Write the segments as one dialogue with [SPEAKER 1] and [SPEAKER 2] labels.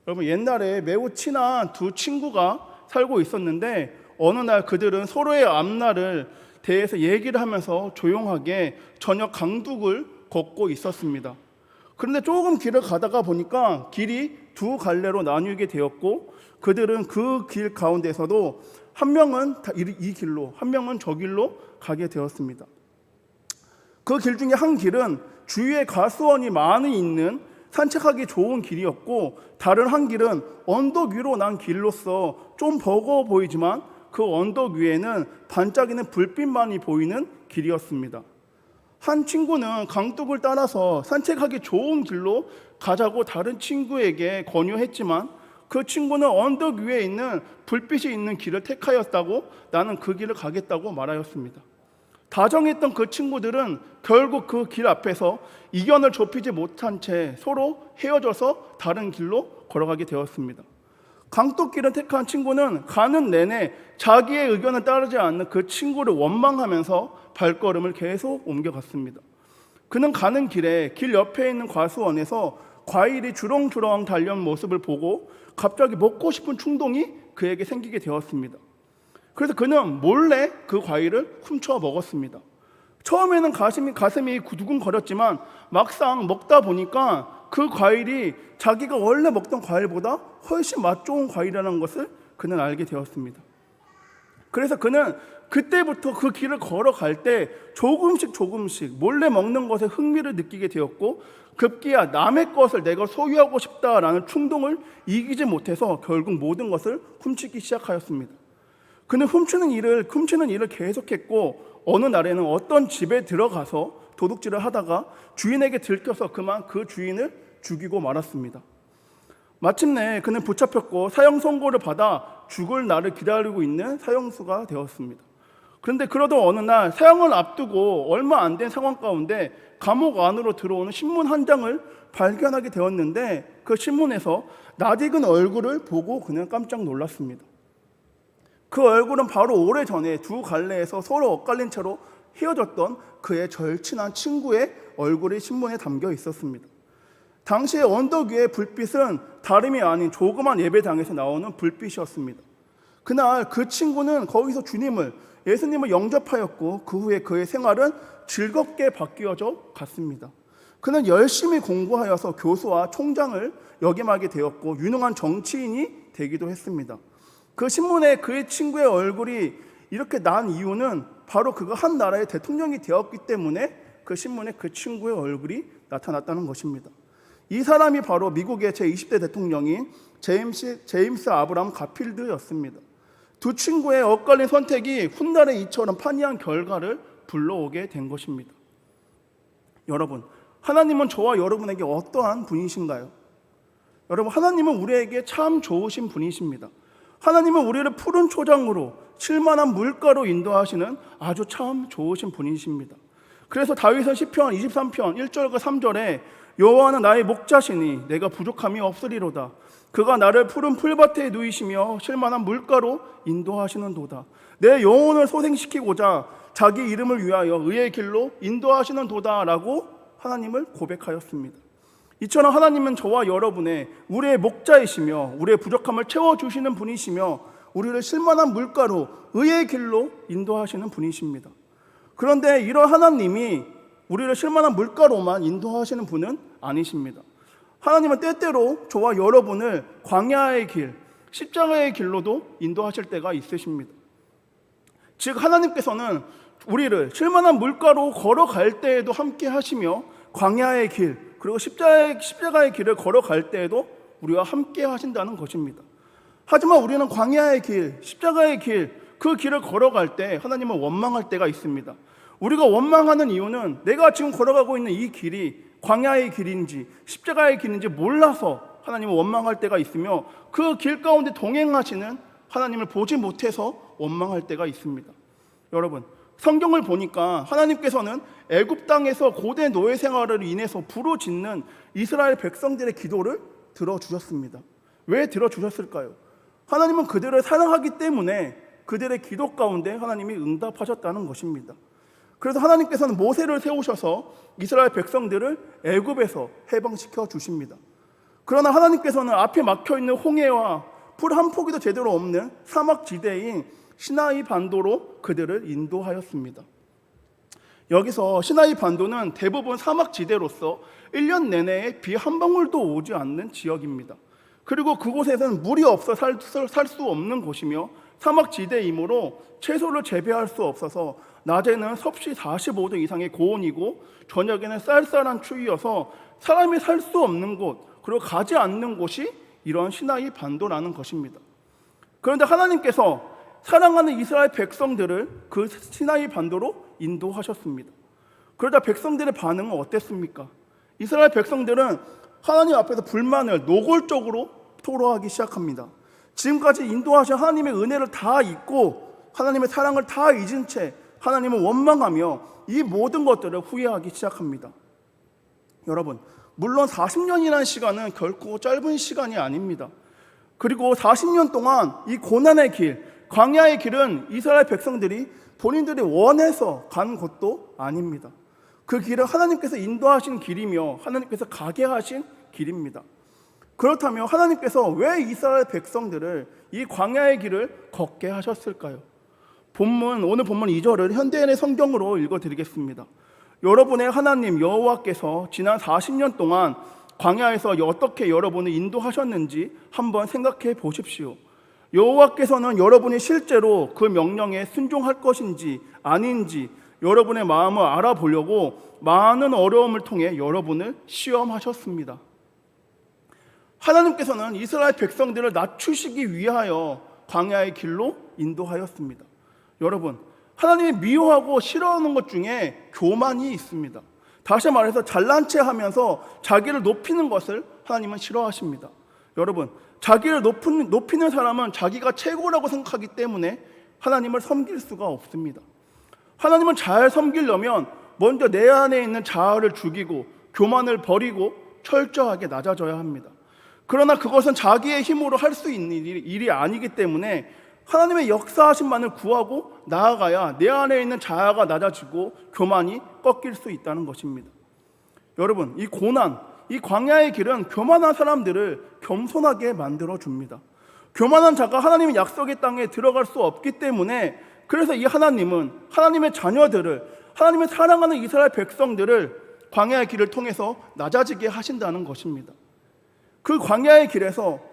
[SPEAKER 1] 여러분, 옛날에 매우 친한 두 친구가 살고 있었는데 어느 날 그들은 서로의 앞날을 대해서 얘기를 하면서 조용하게 저녁 강둑을 걷고 있었습니다. 그런데 조금 길을 가다가 보니까 길이 두 갈래로 나뉘게 되었고, 그들은 그 길 가운데서도 한 명은 이 길로, 한 명은 저 길로 가게 되었습니다. 그 길 중에 한 길은 주위에 가수원이 많이 있는 산책하기 좋은 길이었고, 다른 한 길은 언덕 위로 난 길로서 좀 버거워 보이지만 그 언덕 위에는 반짝이는 불빛만이 보이는 길이었습니다. 한 친구는 강둑을 따라서 산책하기 좋은 길로 가자고 다른 친구에게 권유했지만, 그 친구는 언덕 위에 있는 불빛이 있는 길을 택하였다고 나는 그 길을 가겠다고 말하였습니다. 다정했던 그 친구들은 결국 그 길 앞에서 이견을 좁히지 못한 채 서로 헤어져서 다른 길로 걸어가게 되었습니다. 강둑길을 택한 친구는 가는 내내 자기의 의견을 따르지 않는 그 친구를 원망하면서 발걸음을 계속 옮겨갔습니다. 그는 가는 길에 길 옆에 있는 과수원에서 과일이 주렁주렁 달려온 모습을 보고 갑자기 먹고 싶은 충동이 그에게 생기게 되었습니다. 그래서 그는 몰래 그 과일을 훔쳐 먹었습니다. 처음에는 가슴이 두근거렸지만 막상 먹다 보니까 그 과일이 자기가 원래 먹던 과일보다 훨씬 맛 좋은 과일이라는 것을 그는 알게 되었습니다. 그래서 그는 그때부터 그 길을 걸어갈 때 조금씩 몰래 먹는 것에 흥미를 느끼게 되었고, 급기야 남의 것을 내가 소유하고 싶다라는 충동을 이기지 못해서 결국 모든 것을 훔치기 시작하였습니다. 그는 훔치는 일을 계속했고, 어느 날에는 어떤 집에 들어가서 도둑질을 하다가 주인에게 들켜서 그만 그 주인을 죽이고 말았습니다. 마침내 그는 붙잡혔고 사형 선고를 받아 죽을 날을 기다리고 있는 사형수가 되었습니다. 그런데 그러던 어느 날 사형을 앞두고 얼마 안 된 상황 가운데 감옥 안으로 들어오는 신문 한 장을 발견하게 되었는데, 그 신문에서 낯익은 얼굴을 보고 그는 깜짝 놀랐습니다. 그 얼굴은 바로 오래전에 두 갈래에서 서로 엇갈린 채로 헤어졌던 그의 절친한 친구의 얼굴이 신문에 담겨 있었습니다. 당시의 언덕 위의 불빛은 다름이 아닌 조그만 예배당에서 나오는 불빛이었습니다. 그날 그 친구는 거기서 예수님을 영접하였고, 그 후에 그의 생활은 즐겁게 바뀌어져 갔습니다. 그는 열심히 공부하여서 교수와 총장을 역임하게 되었고 유능한 정치인이 되기도 했습니다. 그 신문에 그의 친구의 얼굴이 이렇게 난 이유는 바로 그가 한 나라의 대통령이 되었기 때문에 그 신문에 그 친구의 얼굴이 나타났다는 것입니다. 이 사람이 바로 미국의 제20대 대통령인 제임스 아브라함 가필드였습니다. 두 친구의 엇갈린 선택이 훗날에 이처럼 판이한 결과를 불러오게 된 것입니다. 여러분, 하나님은 저와 여러분에게 어떠한 분이신가요? 여러분, 하나님은 우리에게 참 좋으신 분이십니다. 하나님은 우리를 푸른 초장으로 쉴만한 물가로 인도하시는 아주 참 좋으신 분이십니다. 그래서 다윗은 시편 23편 1절과 3절에 여호와는 나의 목자시니 내가 부족함이 없으리로다. 그가 나를 푸른 풀밭에 누이시며 쉴만한 물가로 인도하시는도다. 내 영혼을 소생시키고자 자기 이름을 위하여 의의 길로 인도하시는도다 라고 하나님을 고백하였습니다. 이처럼 하나님은 저와 여러분의 우리의 목자이시며 우리의 부족함을 채워주시는 분이시며 우리를 쉴만한 물가로 의의 길로 인도하시는 분이십니다. 그런데 이런 하나님이 우리를 쉴만한 물가로만 인도하시는 분은 아니십니다. 하나님은 때때로 저와 여러분을 광야의 길, 십자가의 길로도 인도하실 때가 있으십니다. 즉 하나님께서는 우리를 쉴만한 물가로 걸어갈 때에도 함께 하시며 광야의 길, 그리고 십자가의 길을 걸어갈 때에도 우리와 함께 하신다는 것입니다. 하지만 우리는 광야의 길, 십자가의 길, 그 길을 걸어갈 때 하나님은 원망할 때가 있습니다. 우리가 원망하는 이유는 내가 지금 걸어가고 있는 이 길이 광야의 길인지 십자가의 길인지 몰라서 하나님은 원망할 때가 있으며, 그 길 가운데 동행하시는 하나님을 보지 못해서 원망할 때가 있습니다. 여러분, 성경을 보니까 하나님께서는 애굽 땅에서 고대 노예 생활을 인해서 부르짖는 이스라엘 백성들의 기도를 들어주셨습니다. 왜 들어주셨을까요? 하나님은 그들을 사랑하기 때문에 그들의 기도 가운데 하나님이 응답하셨다는 것입니다. 그래서 하나님께서는 모세를 세우셔서 이스라엘 백성들을 애굽에서 해방시켜 주십니다. 그러나 하나님께서는 앞에 막혀있는 홍해와 풀 한 포기도 제대로 없는 사막지대인 시나이 반도로 그들을 인도하였습니다. 여기서 시나이 반도는 대부분 사막지대로서 1년 내내 비 한 방울도 오지 않는 지역입니다. 그리고 그곳에서는 물이 없어 살 수 없는 곳이며 사막지대이므로 채소를 재배할 수 없어서 낮에는 섭씨 45도 이상의 고온이고 저녁에는 쌀쌀한 추위여서 사람이 살 수 없는 곳, 그리고 가지 않는 곳이 이런 시나이 반도라는 것입니다. 그런데 하나님께서 사랑하는 이스라엘 백성들을 그 시나이 반도로 인도하셨습니다. 그러자 백성들의 반응은 어땠습니까? 이스라엘 백성들은 하나님 앞에서 불만을 노골적으로 토로하기 시작합니다. 지금까지 인도하신 하나님의 은혜를 다 잊고 하나님의 사랑을 다 잊은 채 하나님을 원망하며 이 모든 것들을 후회하기 시작합니다. 여러분, 물론 40년이라는 시간은 결코 짧은 시간이 아닙니다. 그리고 40년 동안 이 고난의 길, 광야의 길은 이스라엘 백성들이 본인들이 원해서 간 것도 아닙니다. 그 길은 하나님께서 인도하신 길이며 하나님께서 가게 하신 길입니다. 그렇다면 하나님께서 왜 이스라엘 백성들을 이 광야의 길을 걷게 하셨을까요? 오늘 본문 2절을 현대인의 성경으로 읽어드리겠습니다. 여러분의 하나님 여호와께서 지난 40년 동안 광야에서 어떻게 여러분을 인도하셨는지 한번 생각해 보십시오. 여호와께서는 여러분이 실제로 그 명령에 순종할 것인지 아닌지 여러분의 마음을 알아보려고 많은 어려움을 통해 여러분을 시험하셨습니다. 하나님께서는 이스라엘 백성들을 낮추시기 위하여 광야의 길로 인도하였습니다. 여러분, 하나님이 미워하고 싫어하는 것 중에 교만이 있습니다. 다시 말해서 잘난 체 하면서 자기를 높이는 것을 하나님은 싫어하십니다. 여러분, 자기를 높이는 사람은 자기가 최고라고 생각하기 때문에 하나님을 섬길 수가 없습니다. 하나님을 잘 섬기려면 먼저 내 안에 있는 자아를 죽이고 교만을 버리고 철저하게 낮아져야 합니다. 그러나 그것은 자기의 힘으로 할 수 있는 일이 아니기 때문에 하나님의 역사하심만을 구하고 나아가야 내 안에 있는 자아가 낮아지고 교만이 꺾일 수 있다는 것입니다. 여러분, 이 고난, 이 광야의 길은 교만한 사람들을 겸손하게 만들어줍니다. 교만한 자가 하나님의 약속의 땅에 들어갈 수 없기 때문에 그래서 이 하나님은 하나님의 자녀들을, 하나님의 사랑하는 이스라엘 백성들을 광야의 길을 통해서 낮아지게 하신다는 것입니다. 그 광야의 길에서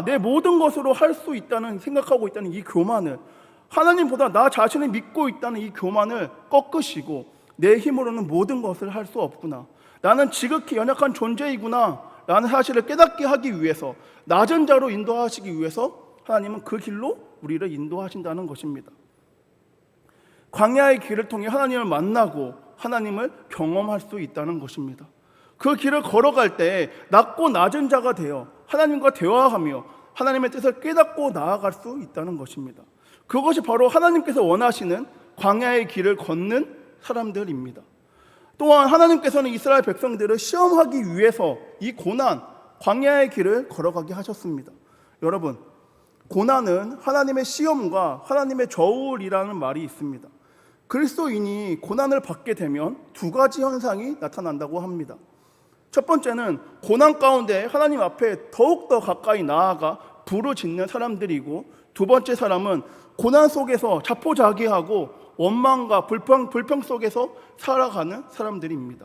[SPEAKER 1] 내 모든 것으로 할 수 있다는 생각하고 있다는 이 교만을, 하나님보다 나 자신을 믿고 있다는 이 교만을 꺾으시고 내 힘으로는 모든 것을 할 수 없구나, 나는 지극히 연약한 존재이구나 라는 사실을 깨닫게 하기 위해서, 낮은 자로 인도하시기 위해서 하나님은 그 길로 우리를 인도하신다는 것입니다. 광야의 길을 통해 하나님을 만나고 하나님을 경험할 수 있다는 것입니다. 그 길을 걸어갈 때 낮고 낮은 자가 되어 하나님과 대화하며 하나님의 뜻을 깨닫고 나아갈 수 있다는 것입니다. 그것이 바로 하나님께서 원하시는 광야의 길을 걷는 사람들입니다. 또한 하나님께서는 이스라엘 백성들을 시험하기 위해서 이 고난, 광야의 길을 걸어가게 하셨습니다. 여러분, 고난은 하나님의 시험과 하나님의 저울이라는 말이 있습니다. 그리스도인이 고난을 받게 되면 두 가지 현상이 나타난다고 합니다. 첫 번째는 고난 가운데 하나님 앞에 더욱더 가까이 나아가 부르짖는 사람들이고, 두 번째 사람은 고난 속에서 자포자기하고 원망과 불평 속에서 살아가는 사람들입니다.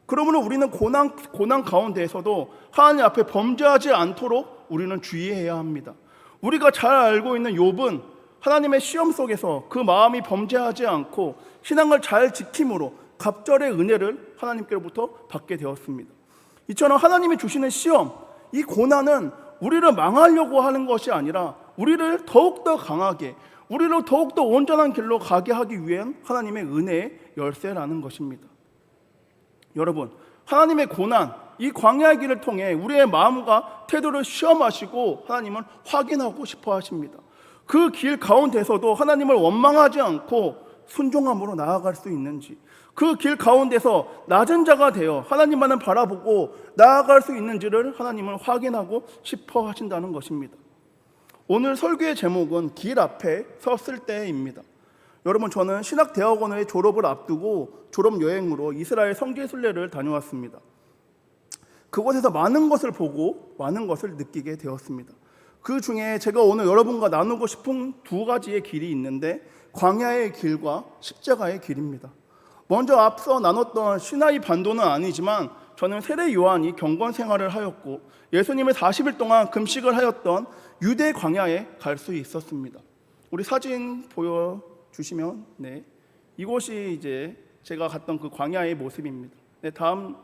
[SPEAKER 1] 그러므로 우리는 고난 가운데에서도 하나님 앞에 범죄하지 않도록 우리는 주의해야 합니다. 우리가 잘 알고 있는 욥은 하나님의 시험 속에서 그 마음이 범죄하지 않고 신앙을 잘 지킴으로 갑절의 은혜를 하나님께로부터 받게 되었습니다. 이처럼 하나님이 주시는 시험, 이 고난은 우리를 망하려고 하는 것이 아니라 우리를 더욱더 강하게, 우리를 더욱더 온전한 길로 가게 하기 위한 하나님의 은혜의 열쇠라는 것입니다. 여러분, 하나님의 고난, 이 광야의 길을 통해 우리의 마음과 태도를 시험하시고 하나님은 확인하고 싶어 하십니다. 그 길 가운데서도 하나님을 원망하지 않고 순종함으로 나아갈 수 있는지, 그 길 가운데서 낮은 자가 되어 하나님만을 바라보고 나아갈 수 있는지를 하나님은 확인하고 싶어 하신다는 것입니다. 오늘 설교의 제목은 길 앞에 섰을 때입니다. 여러분, 저는 신학대학원의 졸업을 앞두고 졸업여행으로 이스라엘 성지순례를 다녀왔습니다. 그곳에서 많은 것을 보고 많은 것을 느끼게 되었습니다. 그 중에 제가 오늘 여러분과 나누고 싶은 두 가지의 길이 있는데 광야의 길과 십자가의 길입니다. 먼저 앞서 나눴던 시나이 반도는 아니지만 저는 세례 요한이 경건 생활을 하였고 예수님의 40일 동안 금식을 하였던 유대 광야에 갈 수 있었습니다. 우리 사진 보여주시면 이곳이 이제 제가 갔던 그 광야의 모습입니다. 다음.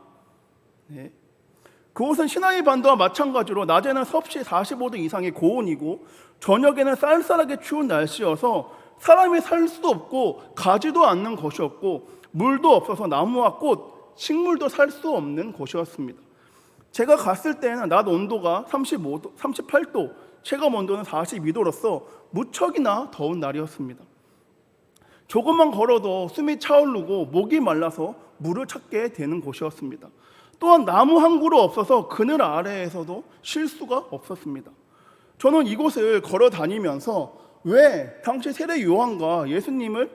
[SPEAKER 1] 그곳은 시나이 반도와 마찬가지로 낮에는 섭씨 45도 이상의 고온이고 저녁에는 쌀쌀하게 추운 날씨여서 사람이 살 수도 없고 가지도 않는 곳이었고 물도 없어서 나무와 꽃, 식물도 살 수 없는 곳이었습니다. 제가 갔을 때는 낮 온도가 35도, 38도, 체감 온도는 42도로서 무척이나 더운 날이었습니다. 조금만 걸어도 숨이 차오르고 목이 말라서 물을 찾게 되는 곳이었습니다. 또한 나무 한 그루 없어서 그늘 아래에서도 쉴 수가 없었습니다. 저는 이곳을 걸어 다니면서 왜 당시 세례 요한과 예수님을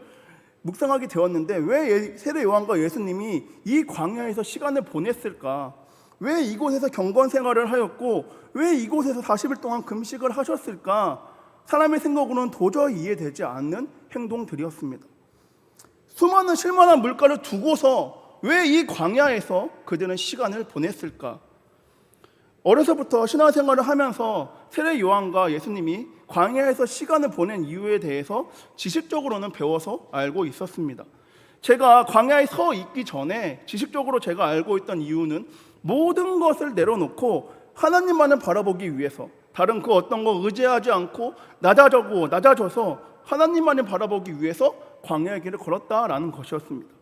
[SPEAKER 1] 묵상하게 되었는데 왜 세례 요한과 예수님이 이 광야에서 시간을 보냈을까? 왜 이곳에서 경건 생활을 하였고 왜 이곳에서 40일 동안 금식을 하셨을까? 사람의 생각으로는 도저히 이해되지 않는 행동들이었습니다. 수많은 쉴만한 물가를 두고서 왜 이 광야에서 그들은 시간을 보냈을까? 어려서부터 신앙생활을 하면서 세례 요한과 예수님이 광야에서 시간을 보낸 이유에 대해서 지식적으로는 배워서 알고 있었습니다. 제가 광야에 서 있기 전에 지식적으로 제가 알고 있던 이유는 모든 것을 내려놓고 하나님만을 바라보기 위해서 다른 그 어떤 거 의지하지 않고 낮아져서 하나님만을 바라보기 위해서 광야의 길을 걸었다라는 것이었습니다.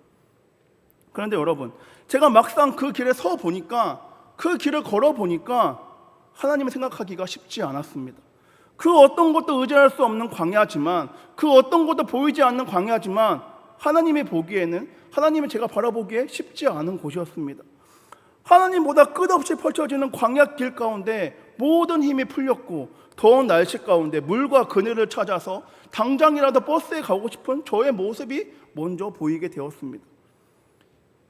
[SPEAKER 1] 그런데 여러분, 제가 막상 그 길에 서 보니까 그 길을 걸어 보니까 하나님을 생각하기가 쉽지 않았습니다. 그 어떤 것도 의지할 수 없는 광야지만 그 어떤 것도 보이지 않는 광야지만 하나님이 보기에는 하나님을 제가 바라보기에 쉽지 않은 곳이었습니다. 하나님보다 끝없이 펼쳐지는 광야길 가운데 모든 힘이 풀렸고 더운 날씨 가운데 물과 그늘을 찾아서 당장이라도 버스에 가고 싶은 저의 모습이 먼저 보이게 되었습니다.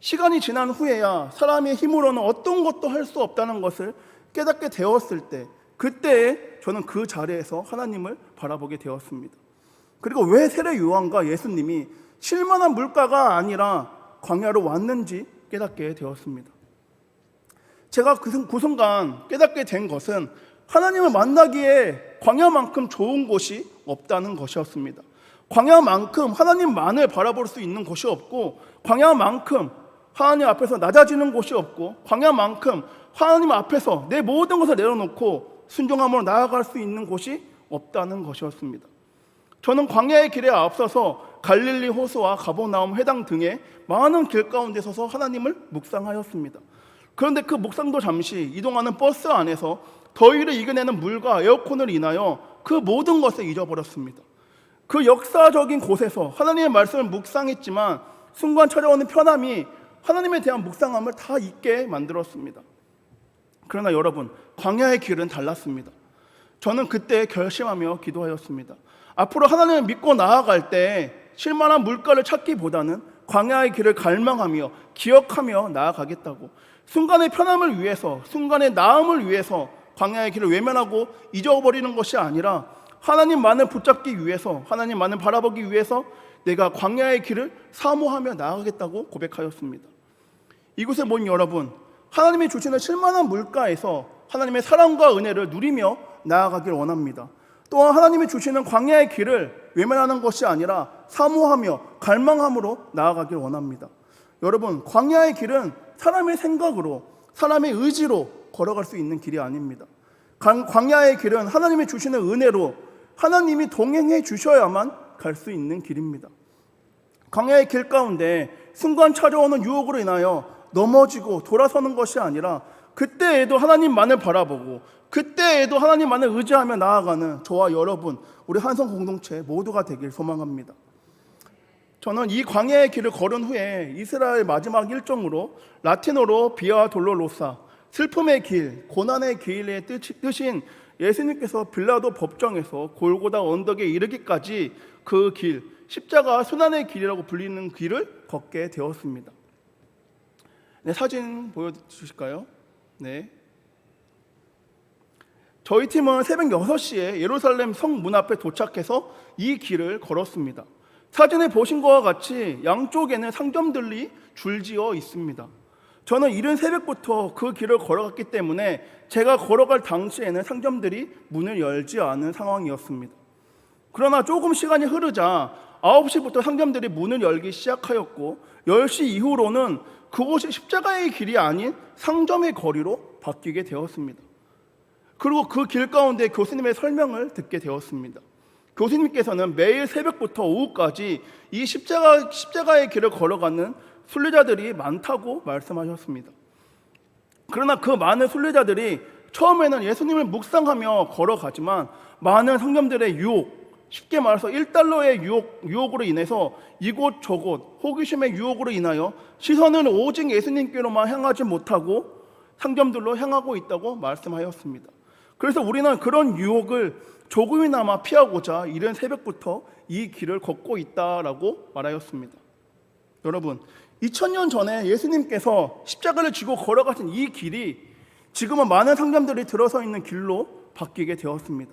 [SPEAKER 1] 시간이 지난 후에야 사람의 힘으로는 어떤 것도 할 수 없다는 것을 깨닫게 되었을 때 그때 저는 그 자리에서 하나님을 바라보게 되었습니다. 그리고 왜 세례 요한과 예수님이 쉴만한 물가가 아니라 광야로 왔는지 깨닫게 되었습니다. 제가 그 순간 깨닫게 된 것은 하나님을 만나기에 광야만큼 좋은 곳이 없다는 것이었습니다. 광야만큼 하나님만을 바라볼 수 있는 곳이 없고 광야만큼 하나님 앞에서 낮아지는 곳이 없고 광야만큼 하나님 앞에서 내 모든 것을 내려놓고 순종함으로 나아갈 수 있는 곳이 없다는 것이었습니다. 저는 광야의 길에 앞서서 갈릴리 호수와 가버나움 회당 등의 많은 길 가운데 서서 하나님을 묵상하였습니다. 그런데 그 묵상도 잠시 이동하는 버스 안에서 더위를 이겨내는 물과 에어컨을 인하여 그 모든 것을 잊어버렸습니다. 그 역사적인 곳에서 하나님의 말씀을 묵상했지만 순간 찾아오는 편함이 하나님에 대한 묵상함을 다 잊게 만들었습니다. 그러나 여러분, 광야의 길은 달랐습니다. 저는 그때 결심하며 기도하였습니다. 앞으로 하나님을 믿고 나아갈 때 쉴만한 물가를 찾기보다는 광야의 길을 갈망하며 기억하며 나아가겠다고, 순간의 편함을 위해서, 순간의 나음을 위해서 광야의 길을 외면하고 잊어버리는 것이 아니라 하나님만을 붙잡기 위해서, 하나님만을 바라보기 위해서 내가 광야의 길을 사모하며 나아가겠다고 고백하였습니다. 이곳에 모인 여러분, 하나님이 주시는 쉴만한 물가에서 하나님의 사랑과 은혜를 누리며 나아가길 원합니다. 또한 하나님이 주시는 광야의 길을 외면하는 것이 아니라 사모하며 갈망함으로 나아가길 원합니다. 여러분, 광야의 길은 사람의 생각으로, 사람의 의지로 걸어갈 수 있는 길이 아닙니다. 광야의 길은 하나님이 주시는 은혜로 하나님이 동행해 주셔야만 갈 수 있는 길입니다. 광야의 길 가운데 순간 찾아오는 유혹으로 인하여 넘어지고 돌아서는 것이 아니라 그때에도 하나님만을 바라보고 그때에도 하나님만을 의지하며 나아가는 저와 여러분, 우리 한성 공동체 모두가 되길 소망합니다. 저는 이 광야의 길을 걸은 후에 이스라엘 마지막 일정으로 라틴어로 비아 돌로로사, 슬픔의 길, 고난의 길의 뜻인 예수님께서 빌라도 법정에서 골고다 언덕에 이르기까지 그 길, 십자가 순환의 길이라고 불리는 길을 걷게 되었습니다. 네, 사진 보여주실까요? 네. 저희 팀은 새벽 6시에 예루살렘 성문 앞에 도착해서 이 길을 걸었습니다. 사진에 보신 것과 같이 양쪽에는 상점들이 줄지어 있습니다. 저는 이른 새벽부터 그 길을 걸어갔기 때문에 제가 걸어갈 당시에는 상점들이 문을 열지 않은 상황이었습니다. 그러나 조금 시간이 흐르자 9시부터 상점들이 문을 열기 시작하였고 10시 이후로는 그곳이 십자가의 길이 아닌 상점의 거리로 바뀌게 되었습니다. 그리고 그 길 가운데 교수님의 설명을 듣게 되었습니다. 교수님께서는 매일 새벽부터 오후까지 이 십자가의 길을 걸어가는 순례자들이 많다고 말씀하셨습니다. 그러나 그 많은 순례자들이 처음에는 예수님을 묵상하며 걸어가지만 많은 상점들의 유혹, 쉽게 말해서 1달러의 유혹으로 인해서 이곳저곳 호기심의 유혹으로 인하여 시선은 오직 예수님께로만 향하지 못하고 상점들로 향하고 있다고 말씀하였습니다. 그래서 우리는 그런 유혹을 조금이나마 피하고자 이른 새벽부터 이 길을 걷고 있다라고 말하였습니다. 여러분, 2000년 전에 예수님께서 십자가를 지고 걸어가신 이 길이 지금은 많은 상점들이 들어서 있는 길로 바뀌게 되었습니다.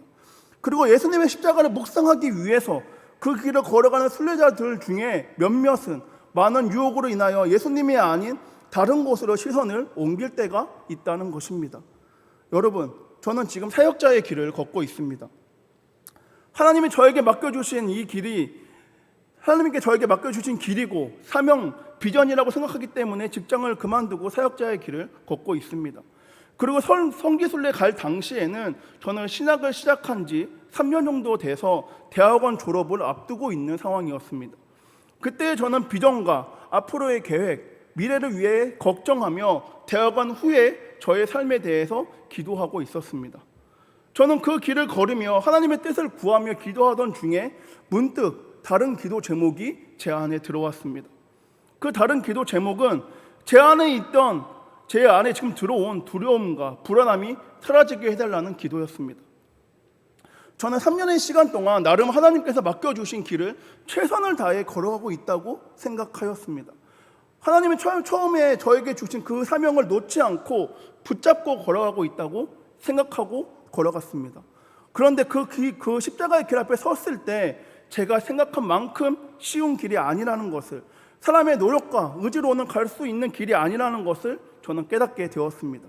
[SPEAKER 1] 그리고 예수님의 십자가를 묵상하기 위해서 그 길을 걸어가는 순례자들 중에 몇몇은 많은 유혹으로 인하여 예수님이 아닌 다른 곳으로 시선을 옮길 때가 있다는 것입니다. 여러분, 저는 지금 사역자의 길을 걷고 있습니다. 하나님이 저에게 맡겨주신 이 길이 하나님께 저에게 맡겨주신 길이고 사명, 비전이라고 생각하기 때문에 직장을 그만두고 사역자의 길을 걷고 있습니다. 그리고 성기순례 갈 당시에는 저는 신학을 시작한 지 3년 정도 돼서 대학원 졸업을 앞두고 있는 상황이었습니다. 그때 저는 비전과 앞으로의 계획, 미래를 위해 걱정하며 대학원 후에 저의 삶에 대해서 기도하고 있었습니다. 저는 그 길을 걸으며 하나님의 뜻을 구하며 기도하던 중에 문득 다른 기도 제목이 제 안에 들어왔습니다. 그 다른 기도 제목은 제 안에 지금 들어온 두려움과 불안함이 사라지게 해달라는 기도였습니다. 저는 3년의 시간 동안 나름 하나님께서 맡겨주신 길을 최선을 다해 걸어가고 있다고 생각하였습니다. 하나님이 처음에 저에게 주신 그 사명을 놓지 않고 붙잡고 걸어가고 있다고 생각하고 걸어갔습니다. 그런데 그 십자가의 길 앞에 섰을 때 제가 생각한 만큼 쉬운 길이 아니라는 것을, 사람의 노력과 의지로는 갈 수 있는 길이 아니라는 것을 저는 깨닫게 되었습니다.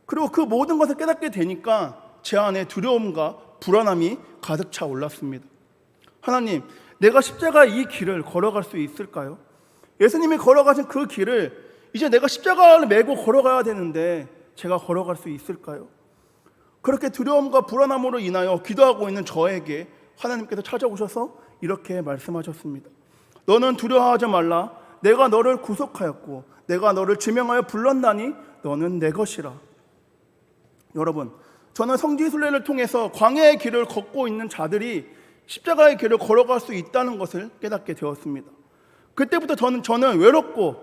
[SPEAKER 1] 그리고 그 모든 것을 깨닫게 되니까 제 안에 두려움과 불안함이 가득 차 올랐습니다. 하나님, 내가 십자가 이 길을 걸어갈 수 있을까요? 예수님이 걸어가신 그 길을 이제 내가 십자가를 메고 걸어가야 되는데 제가 걸어갈 수 있을까요? 그렇게 두려움과 불안함으로 인하여 기도하고 있는 저에게 하나님께서 찾아오셔서 이렇게 말씀하셨습니다. 너는 두려워하지 말라. 내가 너를 구속하였고 내가 너를 지명하여 불렀나니 너는 내 것이라. 여러분, 저는 성지순례를 통해서 광야의 길을 걷고 있는 자들이 십자가의 길을 걸어갈 수 있다는 것을 깨닫게 되었습니다. 그때부터 저는 외롭고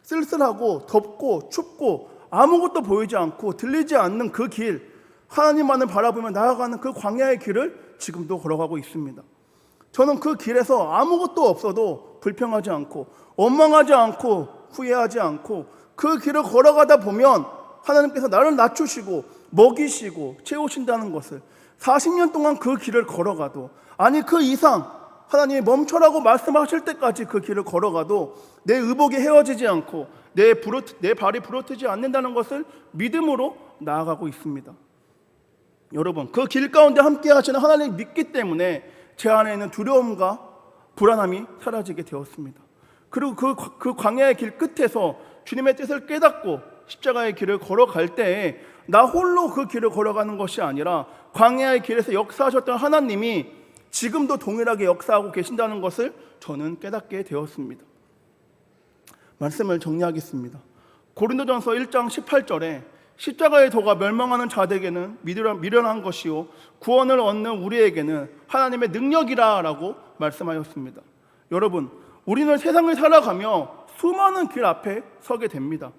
[SPEAKER 1] 쓸쓸하고 덥고 춥고 아무것도 보이지 않고 들리지 않는 그 길, 하나님만을 바라보며 나아가는 그 광야의 길을 지금도 걸어가고 있습니다. 저는 그 길에서 아무것도 없어도 불평하지 않고 원망하지 않고 후회하지 않고 그 길을 걸어가다 보면 하나님께서 나를 낮추시고 먹이시고 채우신다는 것을 40년 동안 그 길을 걸어가도, 아니 그 이상 하나님이 멈춰라고 말씀하실 때까지 그 길을 걸어가도 내 의복이 헤어지지 않고 내 발이 부러뜨지 않는다는 것을 믿음으로 나아가고 있습니다. 여러분, 그 길 가운데 함께 하시는 하나님을 믿기 때문에 제 안에 있는 두려움과 불안함이 사라지게 되었습니다. 그리고 그 광야의 길 끝에서 주님의 뜻을 깨닫고 십자가의 길을 걸어갈 때에 나 홀로 그 길을 걸어가는 것이 아니라 광야의 길에서 역사하셨던 하나님이 지금도 동일하게 역사하고 계신다는 것을 저는 깨닫게 되었습니다. 말씀을 정리하겠습니다. 고린도전서 1장 18절에 십자가의 도가 멸망하는 자들에게는 미련한 것이요 구원을 얻는 우리에게는 하나님의 능력이라 라고 말씀하셨습니다. 여러분, 우리는 세상을 살아가며 수많은 길 앞에 서게 됩니다.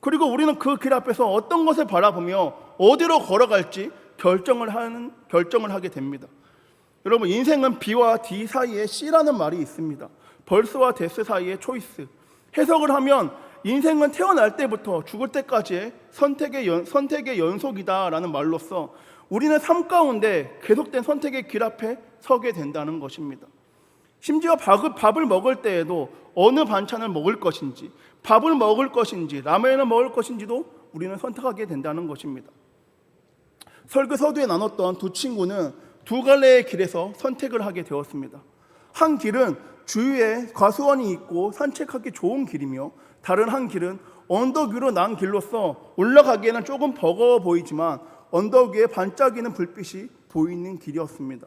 [SPEAKER 1] 그리고 우리는 그 길 앞에서 어떤 것을 바라보며 어디로 걸어갈지 결정을 하게 됩니다. 여러분, 인생은 B와 D 사이에 C라는 말이 있습니다. 벌스와 데스 사이의 초이스. 해석을 하면 인생은 태어날 때부터 죽을 때까지의 선택의 연속이다라는 말로써 우리는 삶 가운데 계속된 선택의 길 앞에 서게 된다는 것입니다. 심지어 밥을 먹을 때에도 어느 반찬을 먹을 것인지, 밥을 먹을 것인지, 라면을 먹을 것인지도 우리는 선택하게 된다는 것입니다. 설교 서두에 나눴던 두 친구는 두 갈래의 길에서 선택을 하게 되었습니다. 한 길은 주위에 과수원이 있고 산책하기 좋은 길이며, 다른 한 길은 언덕 위로 난 길로서 올라가기에는 조금 버거워 보이지만 언덕 위에 반짝이는 불빛이 보이는 길이었습니다.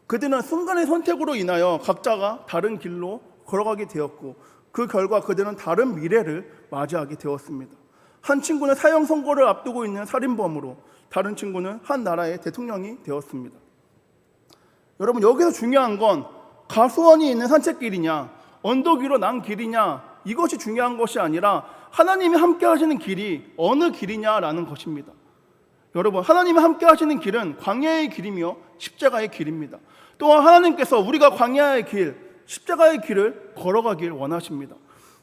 [SPEAKER 1] 그들은 순간의 선택으로 인하여 각자가 다른 길로 걸어가게 되었고, 그 결과 그들은 다른 미래를 맞이하게 되었습니다. 한 친구는 사형 선고를 앞두고 있는 살인범으로, 다른 친구는 한 나라의 대통령이 되었습니다. 여러분, 여기서 중요한 건 가수원이 있는 산책길이냐, 언덕 위로 난 길이냐, 이것이 중요한 것이 아니라 하나님이 함께 하시는 길이 어느 길이냐라는 것입니다. 여러분, 하나님이 함께 하시는 길은 광야의 길이며 십자가의 길입니다. 또한 하나님께서 우리가 광야의 길, 십자가의 길을 걸어가길 원하십니다.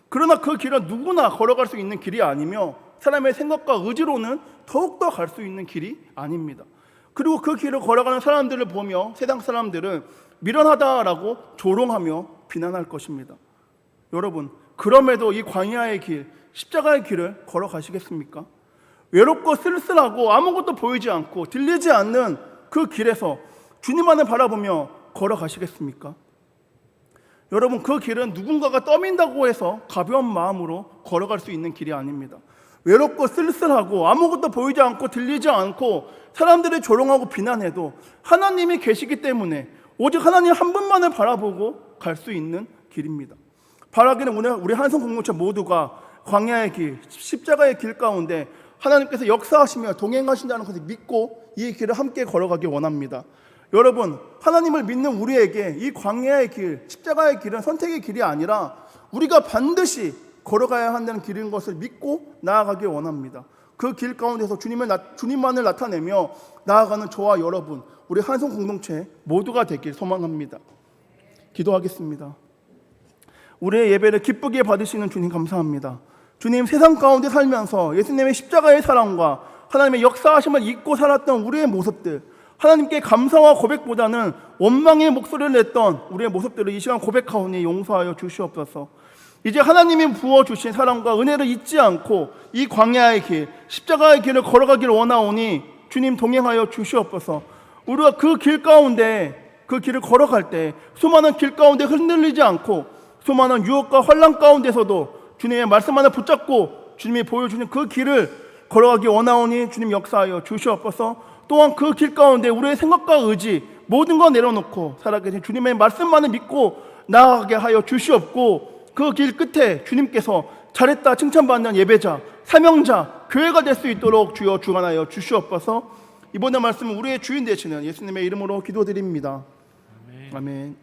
[SPEAKER 1] 그러나 그 길은 누구나 걸어갈 수 있는 길이 아니며 사람의 생각과 의지로는 더욱더 갈 수 있는 길이 아닙니다. 그리고 그 길을 걸어가는 사람들을 보며 세상 사람들은 미련하다라고 조롱하며 비난할 것입니다. 여러분, 그럼에도 이 광야의 길, 십자가의 길을 걸어가시겠습니까? 외롭고 쓸쓸하고 아무것도 보이지 않고 들리지 않는 그 길에서 주님만을 바라보며 걸어가시겠습니까? 여러분, 그 길은 누군가가 떠민다고 해서 가벼운 마음으로 걸어갈 수 있는 길이 아닙니다. 외롭고 쓸쓸하고 아무것도 보이지 않고 들리지 않고 사람들이 조롱하고 비난해도 하나님이 계시기 때문에 오직 하나님 한 분만을 바라보고 갈 수 있는 길입니다. 바라기는 우리 한성 공동체 모두가 광야의 길, 십자가의 길 가운데 하나님께서 역사하시며 동행하신다는 것을 믿고 이 길을 함께 걸어가기 원합니다. 여러분, 하나님을 믿는 우리에게 이 광야의 길, 십자가의 길은 선택의 길이 아니라 우리가 반드시 걸어가야 한다는 길인 것을 믿고 나아가기 원합니다. 그 길 가운데서 주님만을 나타내며 나아가는 저와 여러분, 우리 한성 공동체 모두가 되길 소망합니다. 기도하겠습니다. 우리의 예배를 기쁘게 받으시는 주님 감사합니다. 주님, 세상 가운데 살면서 예수님의 십자가의 사랑과 하나님의 역사하심을 잊고 살았던 우리의 모습들, 하나님께 감사와 고백보다는 원망의 목소리를 냈던 우리의 모습들을 이 시간 고백하오니 용서하여 주시옵소서. 이제 하나님이 부어주신 사랑과 은혜를 잊지 않고 이 광야의 길, 십자가의 길을 걸어가기를 원하오니 주님 동행하여 주시옵소서. 우리가 그 길 가운데, 그 길을 걸어갈 때 수많은 길 가운데 흔들리지 않고 수많은 유혹과 환난 가운데서도 주님의 말씀 하나 붙잡고 주님이 보여주는 그 길을 걸어가기 원하오니 주님 역사하여 주시옵소서. 또한 그 길 가운데 우리의 생각과 의지 모든 거 내려놓고 살아계신 주님의 말씀만을 믿고 나아가게 하여 주시옵고, 그 길 끝에 주님께서 잘했다 칭찬받는 예배자, 사명자, 교회가 될 수 있도록 주여 주관하여 주시옵소서. 이번의 말씀은 우리의 주인 되시는 예수님의 이름으로 기도드립니다. 아멘.